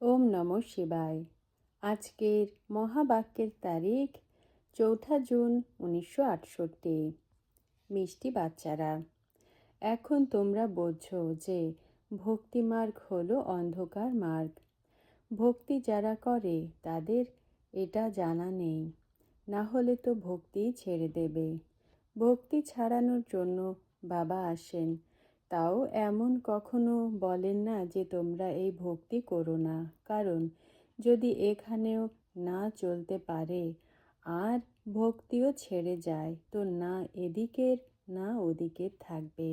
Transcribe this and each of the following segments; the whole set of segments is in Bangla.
ওম নমঃ শিবায়। আজকের মহাবাক্যের তারিখ 4 জুন 1968। মিষ্টি বাচ্চারা, এখন তোমরা বোঝো যে ভক্তিমার্গ হলো অন্ধকার মার্গ। ভক্তি যারা করে তাদের এটা জানা নেই, না হলে তো ভক্তি ছেড়ে দেবে। ভক্তি ছাড়ানোর জন্য বাবা আসেন, তাও এমন কখনো বলেন না যে তোমরা এই ভক্তি করো না, কারণ যদি এখানেও না চলতে পারে আর ভক্তিও ছেড়ে যায় তো না এদিকের না ওদিকের থাকবে।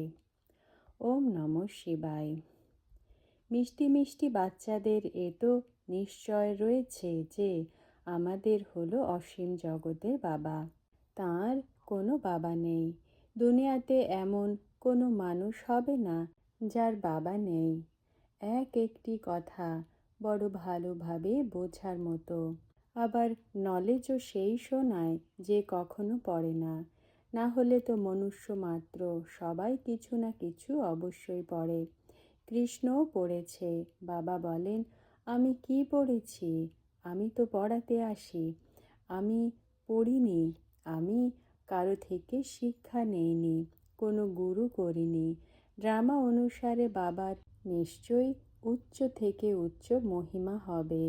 ওম নমঃ শিবায়। মিষ্টি মিষ্টি বাচ্চাদের এ তো নিশ্চয় রয়েছে যে আমাদের হলো অসীম জগতের বাবা। তাঁর কোনো বাবা নেই। দুনিয়াতে এমন কোনো মানুষ হবে না যার বাবা নেই। একটি কথা বড় ভালোভাবে বোঝার মতো। আবার নলেজও সেই শোনায় যে কখনো পড়ে না। না হলে তো মনুষ্য মাত্র, সবাই কিছু না কিছু অবশ্যই পড়ে। কৃষ্ণও পড়েছে। বাবা বলেন, আমি কি পড়েছি? আমি তো পড়াতে আসি। আমি পড়িনি। আমি কারো থেকে শিক্ষা নেইনি, কোনো গুরু করিনি। ড্রামা অনুসারে বাবার নিশ্চয়ই উচ্চ থেকে উচ্চ মহিমা হবে।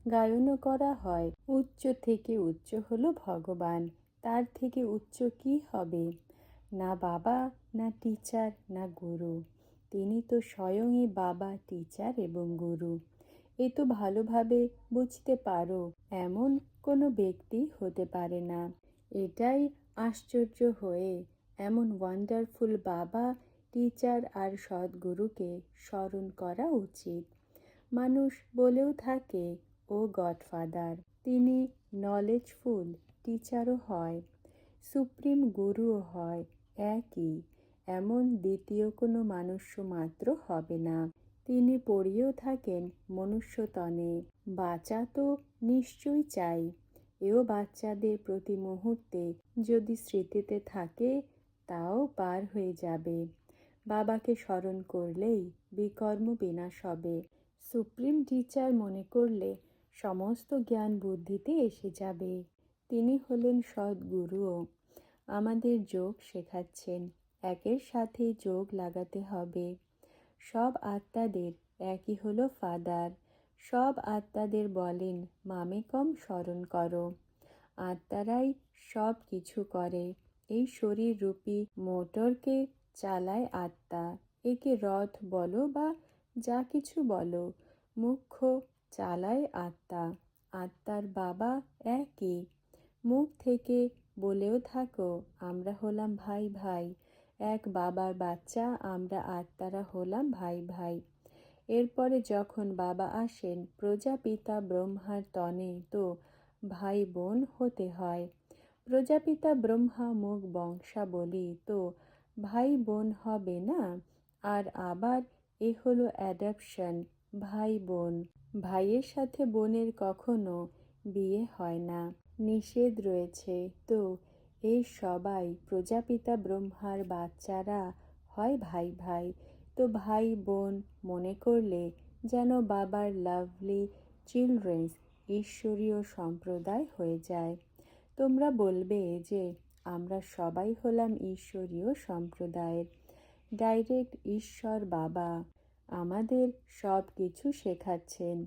গায়নও করা হয়, উচ্চ থেকে উচ্চ হলো ভগবান। তার থেকে উচ্চ কি হবে? না বাবা, না টিচার, না গুরু। তিনি তো স্বয়ংই বাবা, টিচার এবং গুরু। এ তো ভালোভাবে বুঝতে পারো, এমন কোনো ব্যক্তি হতে পারে না। এটাই আশ্চর্য হয়ে এমন ওয়ান্ডারফুল বাবা, টিচার আর সদ্গুরুকে স্মরণ করা উচিত। মানুষ বলেও থাকে ও গডফাদার, তিনি নলেজফুল টিচারও হয়, সুপ্রিম গুরুও হয়। একই, এমন দ্বিতীয় কোনো মনুষ্য মাত্র হবে না। তিনি পড়িয়েও থাকেন মনুষ্যতনে। বাঁচা তো নিশ্চয়ই চাই। এও বাচ্চাদের প্রতি মুহূর্তে যদি স্মৃতিতে থাকে তাও পার হয়ে যাবে। বাবাকে স্মরণ করলেই বিকর্ম বিনাশ হবে। সুপ্রিম টিচার মনে করলে সমস্ত জ্ঞান বুদ্ধিতে এসে যাবে। তিনি হলেন সদ্গুরুও। আমাদের যোগ শেখাচ্ছেন, একের সাথে যোগ লাগাতে হবে। সব আত্মাদের একই হলো ফাদার। সব আত্মাদের বলেন মামেকম স্মরণ করো। আত্মারাই সব কিছু করে। এই শরীর রূপী মোটরকে চালায় আত্মা। একে রথ বলো বা যা কিছু বলো, মুখ্য চালায় আত্মা। আত্মার বাবা একই। মুখ থেকে বলেও থাকো আমরা হলাম ভাই ভাই, এক বাবার বাচ্চা আমরা আত্মারা হলাম ভাই ভাই। এরপরে যখন বাবা আসেন প্রজাপিতা ব্রহ্মার তনে তো ভাই বোন হতে হয়। প্রজাপিতা ব্রহ্মা মুখ বংশাবলী তো ভাই বোন হবে না। আর আবার এ হলো অ্যাডাপশন, ভাই বোন। ভাইয়ের সাথে বোনের কখনো বিয়ে হয় না, নিষেধ রয়েছে। তো এই সবাই প্রজাপিতা ব্রহ্মার বাচ্চারা হয় ভাই ভাই। তো ভাই বোন মনে করলে যেন বাবার লাভলি চিলড্রেন্স ঈশ্বরীয় সম্প্রদায় হয়ে যায়। তোমরা বলবে যে আমরা সবাই হলাম ঈশ্বরীয় সম্প্রদায়ের। ডাইরেক্ট ঈশ্বর বাবা আমাদের সব কিছু শেখাচ্ছেন।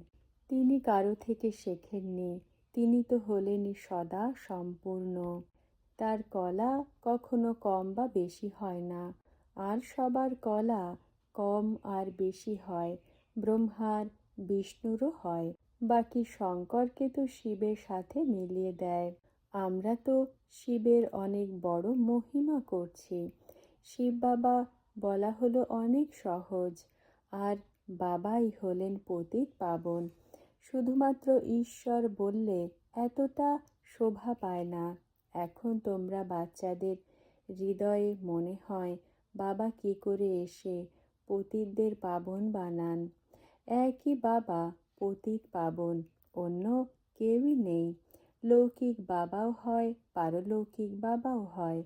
তিনি কারো থেকে শেখেননি। তিনি তো হলেনই সদা সম্পূর্ণ। তার কলা কখনো কম বা বেশি হয় না। আর সবার কলা কম আর বেশি হয়। ব্রহ্মার, বিষ্ণুরও হয়। বাকি শঙ্করকে তো শিবের সাথে মিলিয়ে দেয়। আমরা তো শিবের অনেক বড় মহিমা করছি। শিব বাবা বলা হলো অনেক সহজ, আর বাবাই হলেন পতিত পাবন। শুধুমাত্র ঈশ্বর বললে এতটা শোভা পায় না। এখন তোমরা বাচ্চাদের হৃদয়ে মনে হয় বাবা কি করে এসে পতিতদের পাবন বানান। একই বাবা পতিত পাবন, অন্য কেউই নেই। লৌকিক বাবাও হয়, পারলৌকিক বাবাও হয়।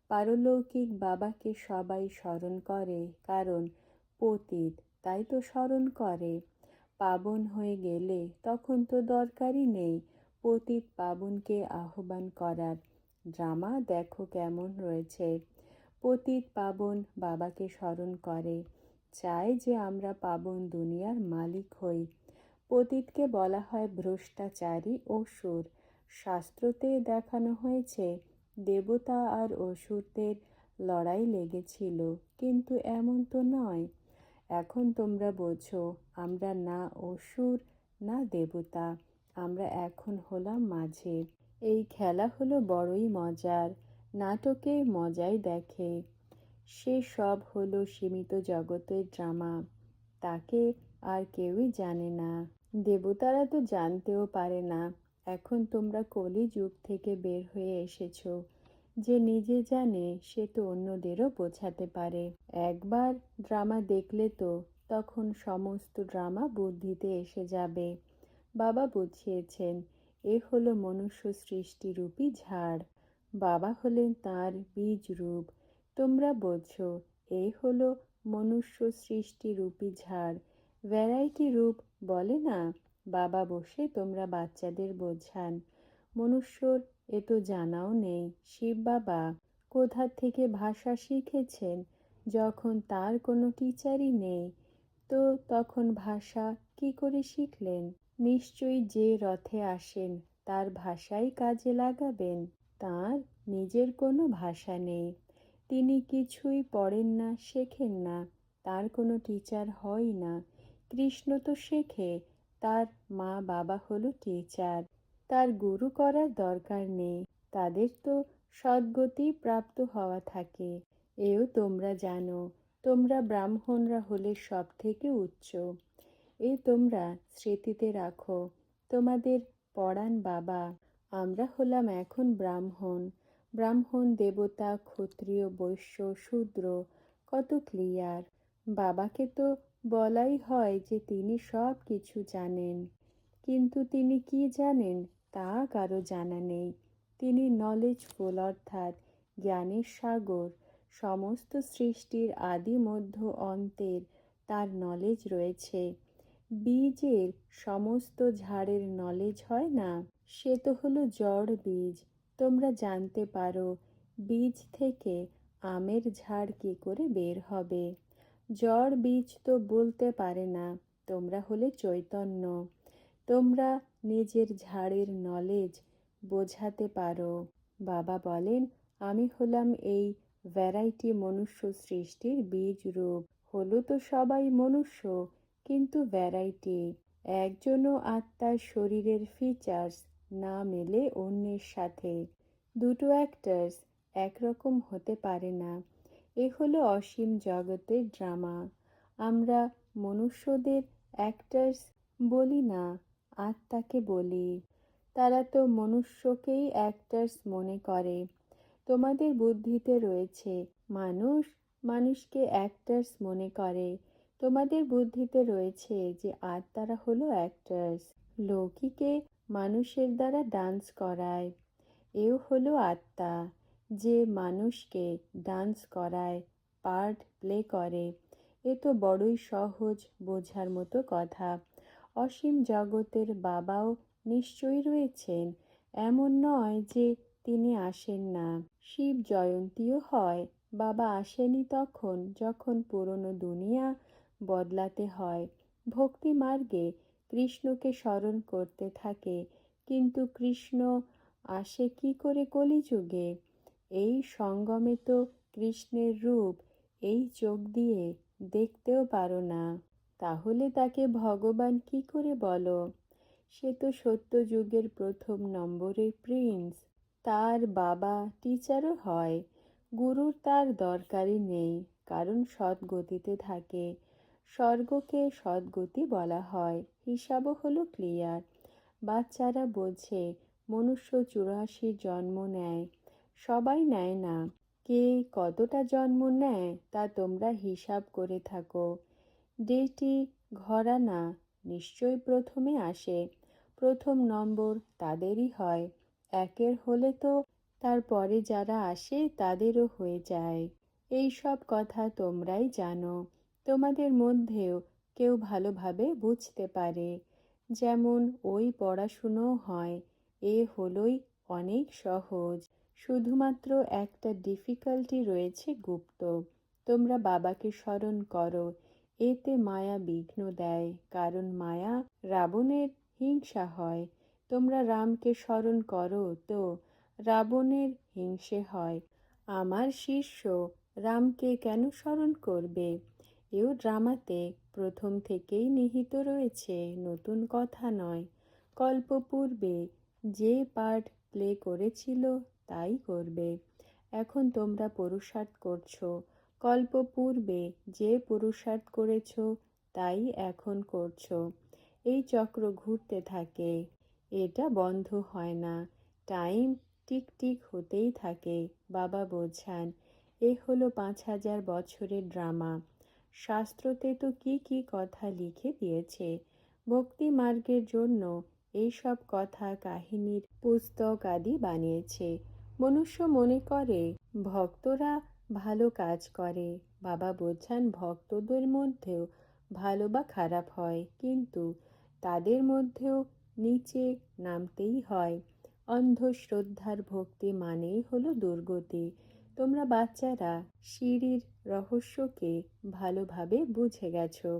পারলৌকিক বাবাকে সবাই স্মরণ করে কারণ পতিত, তাই তো স্মরণ করে। পাবন হয়ে গেলে তখন তো দরকারই নেই পতিত পাবনকে আহ্বান করার। ড্রামা দেখো কেমন রয়েছে। পতিত পাবন বাবাকে স্মরণ করে, চায় যে আমরা পাবন দুনিয়ার মালিক হই। পতিতকে বলা হয় ভ্রষ্টাচারী অসুর। শাস্ত্রতে দেখানো হয়েছে দেবতা আর অসুরদের লড়াই লেগেছিল, কিন্তু এমন তো নয়। এখন তোমরা বোঝো আমরা না অসুর না দেবতা, আমরা এখন হলাম মাঝে। এই খেলা হলো বড়ই মজার, নাটকে মজাই দেখে। সে সব হলো সীমিত জগতের ড্রামা, তাকে আর কেউই জানে না। দেবতারা তো জানতেও পারে না। এখন তোমরা কলি যুগ থেকে বের হয়ে এসেছো। যে নিজে জানে সে তো অন্যদেরও বোঝাতে পারে। একবার ড্রামা দেখলে তো তখন সমস্ত ড্রামা বুদ্ধিতে এসে যাবে। বাবা বুঝিয়েছেন এ হলো মনুষ্য সৃষ্টিরূপী ঝাড়। বাবা হলেন তার বীজ রূপ। তোমরা বোঝো এই হলো মনুষ্য সৃষ্টিরূপী ঝাড়। ভ্যারাইটি রূপ বলে না, বাবা বসে তোমরা বাচ্চাদের বোঝান। মনুষ্যর এ তো জানাও নেই শিব বাবা কোথা থেকে ভাষা শিখেছেন, যখন তার কোনো টিচারই নেই, তো তখন ভাষা কি করে শিখলেন? নিশ্চয়ই যে রথে আসেন তার ভাষাই কাজে লাগাবেন। তার নিজের কোনো ভাষা নেই, তিনি কিছুই পড়েন না, শেখেন না, তার কোনো টিচার হয় না। কৃষ্ণ তো শেখে, তার মা বাবা হলো টিচার, তার গুরু করার দরকার নেই। তাদের তো সদ্গতি প্রাপ্ত হওয়া থাকে, এও তোমরা জানো। তোমরা ব্রাহ্মণরা হলে সব থেকে উচ্চ, এ তোমরা স্মৃতিতে রাখো। তোমাদের পড়ান বাবা। আমরা হলাম এখন ব্রাহ্মণ। ব্রাহ্মণ দেবতা ক্ষত্রিয় বৈশ্য শূদ্র কত ক্লিয়ার। বাবাকে তো বলাই হয় যে তিনি সব কিছু জানেন, কিন্তু তিনি কি জানেন তা কারো জানা নেই। তিনি নলেজফুল অর্থাৎ জ্ঞানের সাগর। সমস্ত সৃষ্টির আদি মধ্য অন্তের তার নলেজ রয়েছে। বীজের সমস্ত ঝাড়ের নলেজ হয় না, সে তো হলো জড় বীজ। তোমরা জানতে পারো বীজ থেকে আমের ঝাড় কি করে বের হবে। জড় বীজ তো বলতে পারে না। তোমরা হলে চৈতন্য, তোমরা নিজের ঝাড়ের নলেজ বোঝাতে পারো। বাবা বলেন আমি হলাম এই ভ্যারাইটি মনুষ্য সৃষ্টির বীজ রূপ। হলো তো সবাই মনুষ্য, কিন্তু ভ্যারাইটি। একজনও আত্মার শরীরের ফিচার্স না মেলে অন্যের সাথে। দুটো অ্যাক্টার্স একরকম হতে পারে না। এ হলো অসীম জগতের ড্রামা। আমরা মনুষ্যদের অ্যাক্টার্স বলি না, আত্মাকে বলি। তারা তো মনুষ্যকেই অ্যাক্টার্স মনে করে। তোমাদের বুদ্ধিতে রয়েছে মানুষ মানুষকে অ্যাক্টার্স মনে করে। তোমাদের বুদ্ধিতে রয়েছে যে আত্মারা হলো অ্যাক্টার্স, লৌকিকে মানুষের দ্বারা ডান্স করায়। এও হলো আত্মা, যে মানুষকে ডান্স করায়, পার্ট প্লে করে। এ তো বড়ই সহজ বোঝার মতো কথা। অসীম জগতের বাবাও নিশ্চয়ই রয়েছেন, এমন নয় যে তিনি আসেন না। শিব জয়ন্তীও হয়, বাবা আসেনি তখন যখন পুরনো দুনিয়া বদলাতে হয়। ভক্তি মার্গে কৃষ্ণকে স্মরণ করতে থাকে, কিন্তু কৃষ্ণ আসে কি করে কলিযুগে? এই সঙ্গমে তো কৃষ্ণের রূপ এই চোখ দিয়ে দেখতেও পারো না, তাহলে তাকে ভগবান কি করে বলো? সে তো সত্যযুগের প্রথম নম্বরের প্রিন্স। তার বাবা টিচারও হয়। গুরুর তার দরকারই নেই, কারণ সদ্গতিতে থাকে। স্বর্গকে সদ্গতি বলা হয়, হিসাবও হলো ক্লিয়ার। বাচ্চারা বোঝে মনুষ্য 84 জন্ম নেয়, সবাই নেয় না। কে কতটা জন্ম নেয় তা তোমরা হিসাব করে থাকো। ডেটি ঘরানা নিশ্চয় প্রথমে আসে, প্রথম নম্বর তাদেরই হয়। একের হলে তো তারপরে যারা আসে তাদেরও হয়ে যায়। এই সব কথা তোমরাই জানো। তোমাদের মধ্যেও কেউ ভালোভাবে বুঝতে পারে। যেমন ওই পড়াশুনো হয়, এ হলোই অনেক সহজ। শুধুমাত্র একটা ডিফিকাল্টি রয়েছে গুপ্ত। তোমরা বাবাকে স্মরণ করো, এতে মায়া বিঘ্ন দেয়, কারণ মায়া রাবণের হিংসা হয়। তোমরা রামকে স্মরণ করো তো রাবণের হিংসে হয়। আমার শিষ্য রামকে কেন স্মরণ করবে? এও ড্রামাতে প্রথম থেকেই নিহিত রয়েছে, নতুন কথা নয়। কল্পপূর্বে যে পার্ট প্লে করেছিল তাই করবে। এখন তোমরা পুরুষার্থ করছো, কল্পপূর্বে যে পুরুষার্থ করেছ তাই এখন করছো। এই চক্র ঘুরতে থাকে, এটা বন্ধ হয় না। টাইম টিক টিক হতেই থাকে। বাবা বোঝান, এ হলো 5000 বছরের ড্রামা। শাস্ত্রতে তো কি কি কথা লিখে দিয়েছে। ভক্তি মার্গের জন্য এইসব কথা কাহিনীর পুস্তক আদি বানিয়েছে। মনুষ্য মনে করে ভক্তরা ভালো কাজ করে। বাবা বোঝান, ভক্তদের মধ্যেও ভালো বা খারাপ হয়, কিন্তু তাদের মধ্যেও নিচে নামতেই হয়। অন্ধশ্রদ্ধার ভক্তি মানেই হলো দুর্গতি। তোমরা বাচ্চারা সিঁড়ির রহস্যকে ভালোভাবে বুঝে গেছো।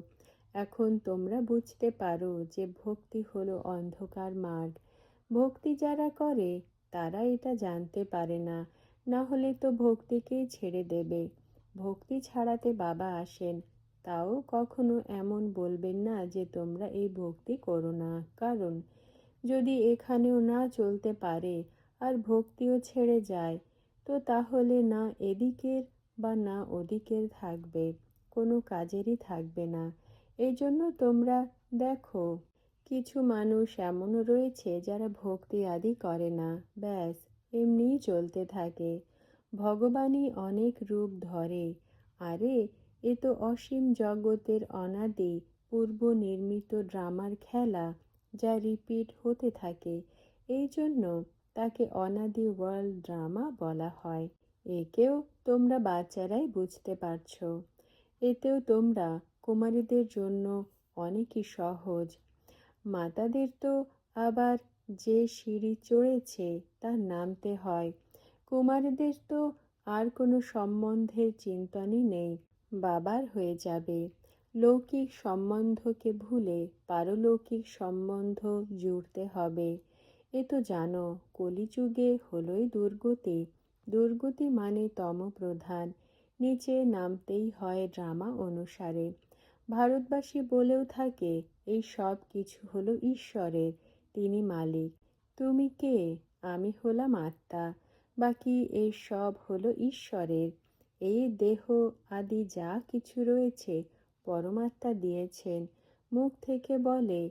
এখন তোমরা বুঝতে পারো যে ভক্তি হলো অন্ধকার মার্গ। ভক্তি যারা করে তারা এটা জানতে পারে না, না হলে তো ভক্তিকেই ছেড়ে দেবে। ভক্তি ছাড়াতে বাবা আসেন, তাও কখনো এমন বলবেন না যে তোমরা এই ভক্তি করো না, কারণ যদি এখানেও না চলতে পারে আর ভক্তিও ছেড়ে যায়, তো তাহলে না এদিকের বা না ওদিকের থাকবে, কোনো কাজেরই থাকবে না। এই জন্য তোমরা দেখো, কিছু মানুষ এমনও রয়েছে যারা ভক্তি আদি করে না, ব্যাস এমনিই চলতে থাকে। ভগবানই অনেক রূপ ধরে। আরে, এ তো অসীম জগতের অনাদি পূর্ব নির্মিত ড্রামার খেলা, যা রিপিট হতে থাকে। এই জন্য তাকে অনাদি ওয়ার্ল্ড ড্রামা বলা হয়। একেও তোমরা বাচ্চারাই বুঝতে পারছো। এতেও তোমরা কুমারীদের জন্য অনেকই সহজ। মাতাদের তো আবার যে সিঁড়ি চড়েছে তার নামতে হয়। কুমারীদের তো আর কোনো সম্বন্ধের চিন্তনই নেই, বাবার হয়ে যাবে। লৌকিক সম্বন্ধকে ভুলে পারলৌকিক সম্বন্ধ জুড়তে হবে। এ তো জানো, কলিযুগে হলোই দুর্গতি। দুর্গতি মানে তমপ্রধান, নিচে নামতেই হয় ড্রামা অনুসারে। ভারতবাসী বলেও থাকে এই সব কিছু হলো ঈশ্বরের, তিনি মালিক। তুমি কে? আমি হলাম আত্মা, বাকি এই সব হলো ঈশ্বরের। এই দেহ আদি যা কিছু রয়েছে পরমাত্মা দিয়েছেন। মুখ থেকে বলে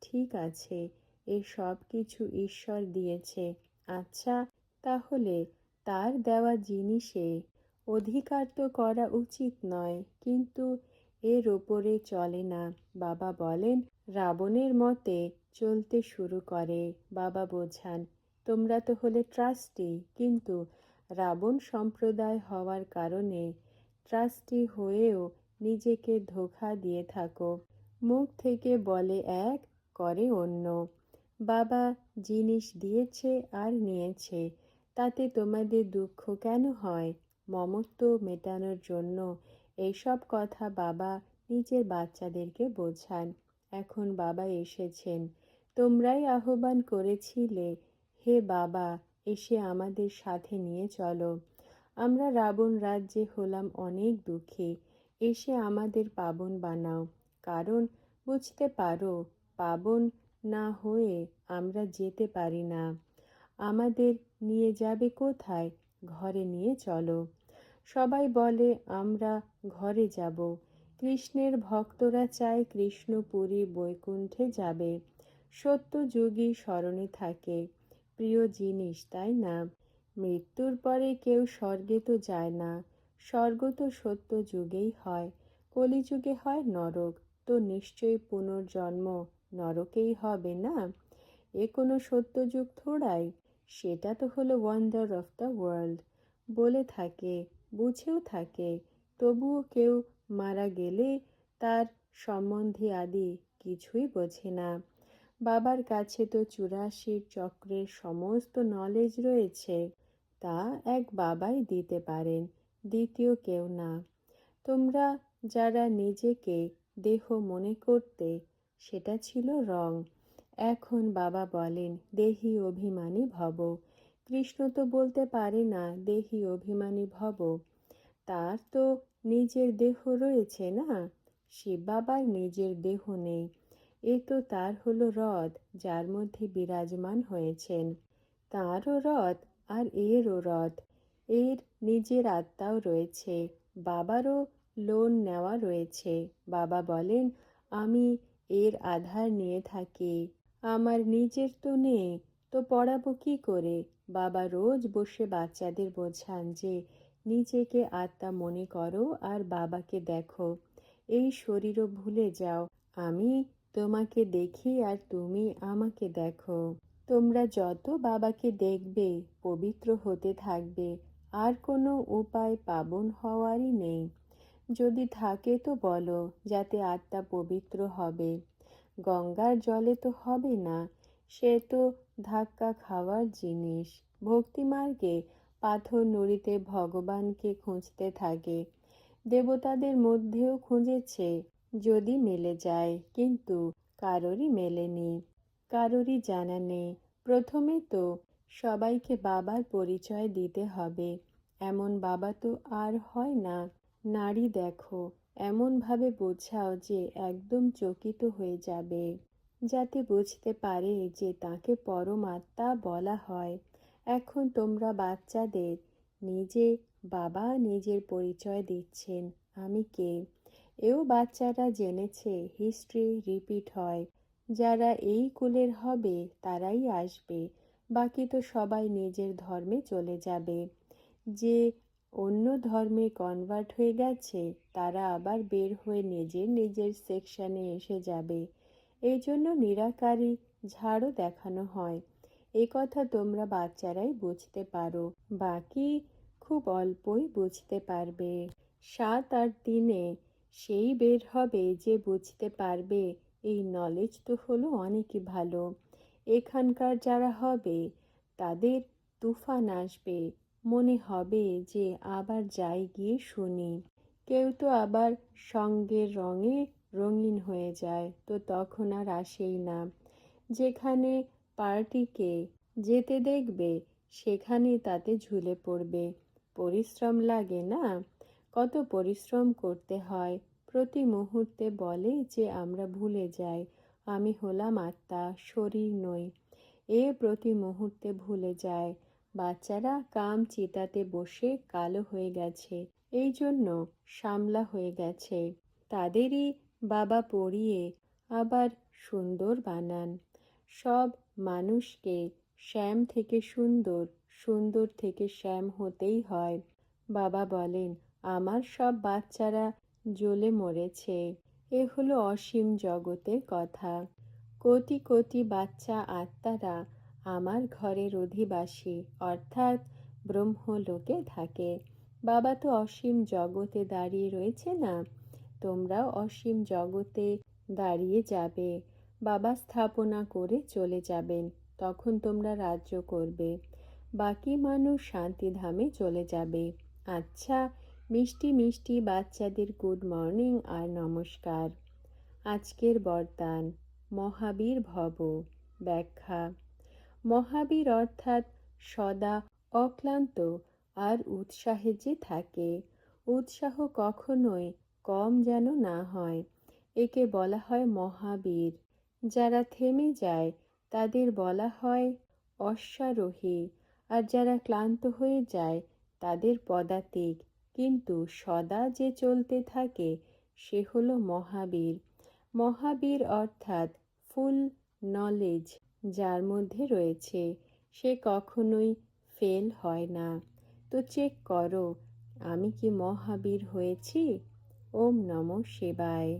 ঠিক আছে, এই সব কিছু ঈশ্বর দিয়েছে। আচ্ছা, তাহলে তার দেওয়া জিনিসে অধিকার তো করা উচিত নয়, কিন্তু এর ওপরে চলে না। বাবা বলেন, রাবণের মতে চলতে শুরু করে। বাবা বোঝান, তোমরা তো হলে ট্রাস্টি, কিন্তু রাবণ সম্প্রদায় হওয়ার কারণে ট্রাস্টি হয়েও নিজেকে ধোঁকা দিয়ে থাকো। মুখ থেকে বলে এক, করে অন্য। বাবা জিনিস দিয়েছে আর নিয়েছে, তাতে তোমাদের দুঃখ কেন হয়? মমত্ব মেটানোর জন্য এইসব কথা বাবা নিজের বাচ্চাদেরকে বোঝান। এখন বাবা এসেছেন, তোমরাই আহ্বান করেছিলে, হে বাবা এসে আমাদের সাথে নিয়ে চলো। আমরা রাবণ রাজ্যে হলাম অনেক দুঃখী, এসে আমাদের পাবন বানাও। কারণ বুঝতে পারো, পাবন না হয়ে আমরা যেতে পারি না। আমাদের নিয়ে যাবে কোথায়? ঘরে নিয়ে চলো। সবাই বলে আমরা ঘরে যাব। কৃষ্ণের ভক্তরা চায় কৃষ্ণপুরী বৈকুণ্ঠে যাবে। সত্যযুগী স্মরণে থাকে, প্রিয় জিনিস, তাই না? মৃত্যুর পরে কেউ স্বর্গে তো যায় না, স্বর্গ তো সত্য যুগেই হয়। কলিযুগে হয় নরক, তো নিশ্চয়ই পুনর্জন্ম নরকেই হবে না? এ কোনো সত্যযুগ থোড়াই। সেটা তো হলো ওয়ান্ডার অফ দ্য ওয়ার্ল্ড। বলে থাকে, বুঝেও থাকে, তবুও কেউ মারা গেলে তার সম্বন্ধী আদি কিছুই বোঝে না। বাবার কাছে তো 84 চক্রের সমস্ত নলেজ রয়েছে, তা এক বাবাই দিতে পারেন, দ্বিতীয় কেউ না। তোমরা যারা নিজেকে দেহ মনে করতে, সেটা ছিল রং। এখন বাবা বলেন দেহি অভিমানী ভব। কৃষ্ণ তো বলতে পারে না দেহি অভিমানী ভব, তার তো নিজের দেহ রয়েছে না। শিব বাবার নিজের দেহ নেই, এ তো তার হলো রথ, যার মধ্যে বিরাজমান হয়েছেন। তাঁরও রথ আর এরও রথ, এর নিজের আত্মাও রয়েছে, বাবারও লোন নেওয়া রয়েছে। বাবা বলেন আমি এর আধার নিয়ে থাকি, আমার নিজের তো নেই, তো পড়াবো কি করে? বাবা রোজ বসে বাচ্চাদের বোঝান যে নিজেকে আত্মা মনে করো আর বাবাকে দেখো, এই শরীরও ভুলে যাও, আমি তোমাকে দেখি আর তুমি আমাকে দেখো। তোমরা যত বাবাকে দেখবে পবিত্র হতে থাকবে, আর কোনো উপায় পাবন হওয়ারই নেই। যদি থাকে তো বলো, যাতে আত্মা পবিত্র হবে। গঙ্গার জলে তো হবে না, সে তো ধাক্কা খাওয়ার জিনিস। ভক্তিমার্গে পাথর নুড়িতে ভগবানকে খুঁজতে থাকে, দেবতাদের মধ্যেও খুঁজেছে যদি মেলে যায়, কিন্তু কারোরই মেলেনি, কারোরই জানা নেই। প্রথমে তো সবাইকে বাবার পরিচয় দিতে হবে, এমন বাবা তো আর হয় না। নারী দেখো, এমনভাবে বোঝাও যে একদম চকিত হয়ে যাবে, যাতে বুঝতে পারে যে তাকে পরমাত্মা বলা হয়। এখন তোমরা বাচ্চাদের নিজে বাবা নিজের পরিচয় দিচ্ছেন, আমি কে। এও বাচ্চারা জেনেছে, হিস্ট্রি রিপিট হয়। যারা এই কুলের হবে তারাই আসবে, বাকি তো সবাই নিজের ধর্মে চলে যাবে। যে অন্য ধর্মে কনভার্ট হয়ে গেছে তারা আবার বের হয়ে নিজের নিজের সেকশনে এসে যাবে। এই জন্য নিরাকারী ঝাড়ও দেখানো হয়। এ কথা তোমরা বাচ্চারাই বুঝতে পারো, বাকি খুব অল্পই বুঝতে পারবে। 7-8 দিনে সেই বের হবে যে বুঝতে পারবে। এই নলেজ তো হলো অনেকই ভালো। এখানকার যারা হবে তাদের তুফান আসবে, মনে হবে যে আবার যাই গিয়ে শুনি। কেউ তো আবার সঙ্গের রঙে রঙিন হয়ে যায়, তো তখন আর আসেই না। যেখানে পার্টিকে যেতে দেখবে সেখানে তাতে ঝুলে পড়বে। পরিশ্রম লাগে না, কত পরিশ্রম করতে হয়। প্রতি মুহূর্তে বলে যে আমরা ভুলে যাই আমি হলাম আত্মা, শরীর নই। এ প্রতি মুহূর্তে ভুলে যায়। বাচ্চারা কাম চিতাতে বসে কালো হয়ে গেছে, এই জন্য সামলা হয়ে গেছে। তাদেরই বাবা পড়িয়ে আবার সুন্দর বানান। সব মানুষকে শ্যাম থেকে সুন্দর, সুন্দর থেকে শ্যাম হতেই হয়। বাবা বলেন আমার সব বাচ্চারা জ্বলে মরেছে। এ হলো অসীম জগতের কথা। কোটি কোটি বাচ্চা আত্মারা আমার ঘরের অধিবাসী, অর্থাৎ ব্রহ্মলোকে থাকে। বাবা তো অসীম জগতে দাঁড়িয়ে রয়েছে না, তোমরাও অসীম জগতে দাঁড়িয়ে যাবে। বাবা স্থাপনা করে চলে যাবেন, তখন তোমরা রাজ্য করবে, বাকি মানুষ শান্তিধামে চলে যাবে। আচ্ছা, মিষ্টি মিষ্টি বাচ্চাদের গুড মর্নিং আর নমস্কার। আজকের বরদান মহাবীর ভব। ব্যাখ্যা: মহাবীর অর্থাৎ সদা অক্লান্ত আর উৎসাহে যে থাকে। উৎসাহ কখনোই কম যেন না হয়, একে বলা হয় মহাবীর। যারা থেমে যায় তাদের বলা হয় অশ্বারোহী, আর যারা ক্লান্ত হয়ে যায় তাদের পদাতিক। কিন্তু সদা যে চলতে থাকে সে হলো মহাবীর। মহাবীর অর্থাৎ ফুল নলেজ যার মধ্যে রয়েছে, সে কখনোই ফেল হয় না। তো চেক করো, আমি কি মহাবীর হয়েছি? ওম নমঃ শিবায়।